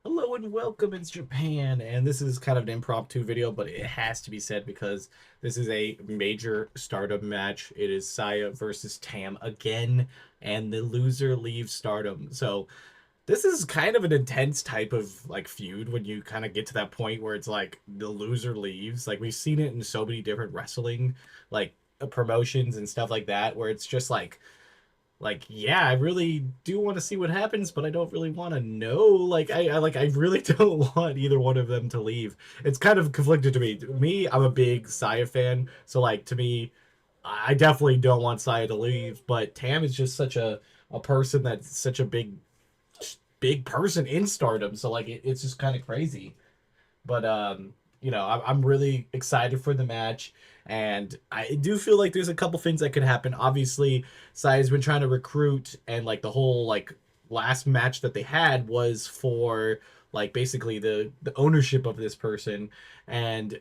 Hello and welcome, it's Japan, and this is kind of an impromptu video, but it has to be said because this is a major Stardom match. It is Saya versus Tam again, and the loser leaves Stardom. So this is kind of an intense type of like feud when you kind of get to that point where it's like the loser leaves. Like we've seen it in so many different wrestling, like promotions and stuff like that, where it's just yeah, I really do want to see what happens, but I don't really want to know. I really don't want either one of them to leave. It's kind of conflicted to me. I'm a big Saya fan, so like to me, I definitely don't want Saya to leave. But Tam is just such a person that's such a big person in Stardom, so like it's just kind of crazy. But I'm really excited for the match, and I do feel like there's a couple things that could happen. Obviously, Sai's been trying to recruit, and like the whole like last match that they had was for like basically the ownership of this person, and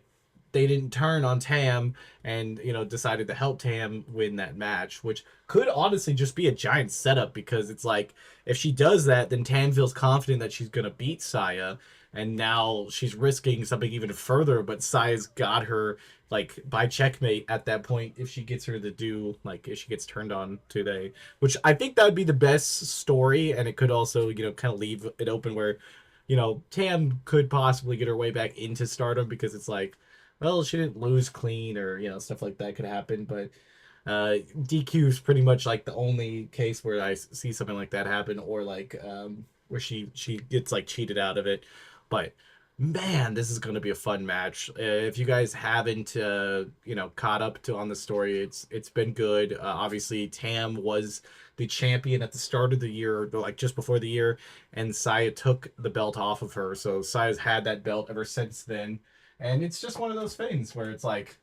they didn't turn on Tam and decided to help Tam win that match, which could honestly just be a giant setup because it's like if she does that, then Tam feels confident that she's gonna beat Saya, and now she's risking something even further. But Saya's got her like by checkmate at that point if she gets her to do like if she gets turned on today, which I think that would be the best story, and it could also kind of leave it open where Tam could possibly get her way back into Stardom because it's like, well, she didn't lose clean or stuff like that could happen, but DQ is pretty much like the only case where I see something like that happen, or like where she gets like cheated out of it. But man, this is going to be a fun match. If you guys haven't caught up to on the story, it's been good. Obviously, Tam was the champion at the start of the year, like just before the year, and Saya took the belt off of her. So Saya's had that belt ever since then, and it's just one of those things where it's like,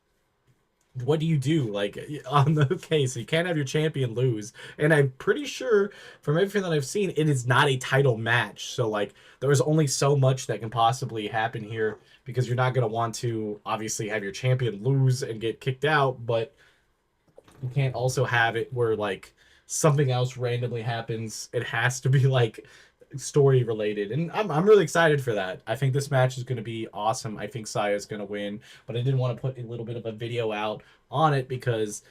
what do you do like on the case? You can't have your champion lose, and I'm pretty sure from everything that I've seen, it is not a title match. So like, there's only so much that can possibly happen here because you're not going to want to obviously have your champion lose and get kicked out, but you can't also have it where like something else randomly happens. It has to be like story related, and I'm really excited for that. I think this match is going to be awesome. I think Saya's going to win, but I did want to put a little bit of a video out on it because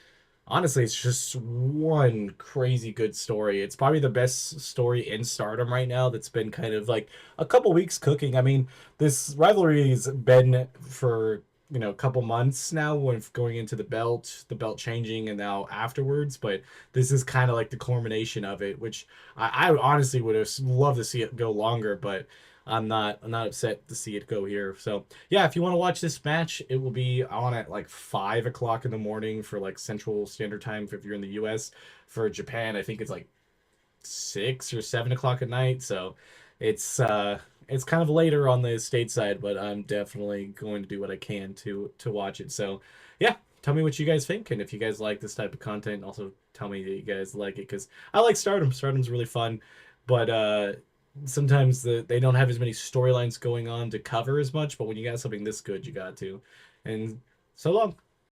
honestly, it's just one crazy good story. It's probably the best story in Stardom right now that's been kind of like a couple weeks cooking. I mean, this rivalry's been for a couple months now when going into the belt changing, and now afterwards. But this is kind of like the culmination of it, which I honestly would have loved to see it go longer, but I'm not upset to see it go here. So yeah, if you want to watch this match, it will be on at like 5 o'clock in the morning for like Central Standard Time if you're in the US. For Japan, I think it's like 6 or 7 o'clock at night. So it's kind of later on the stateside, but I'm definitely going to do what I can to watch it. So yeah, tell me what you guys think, and if you guys like this type of content, also tell me that you guys like it because I like Stardom. Stardom's really fun, but sometimes they don't have as many storylines going on to cover as much. But when you got something this good, you got to. And so long.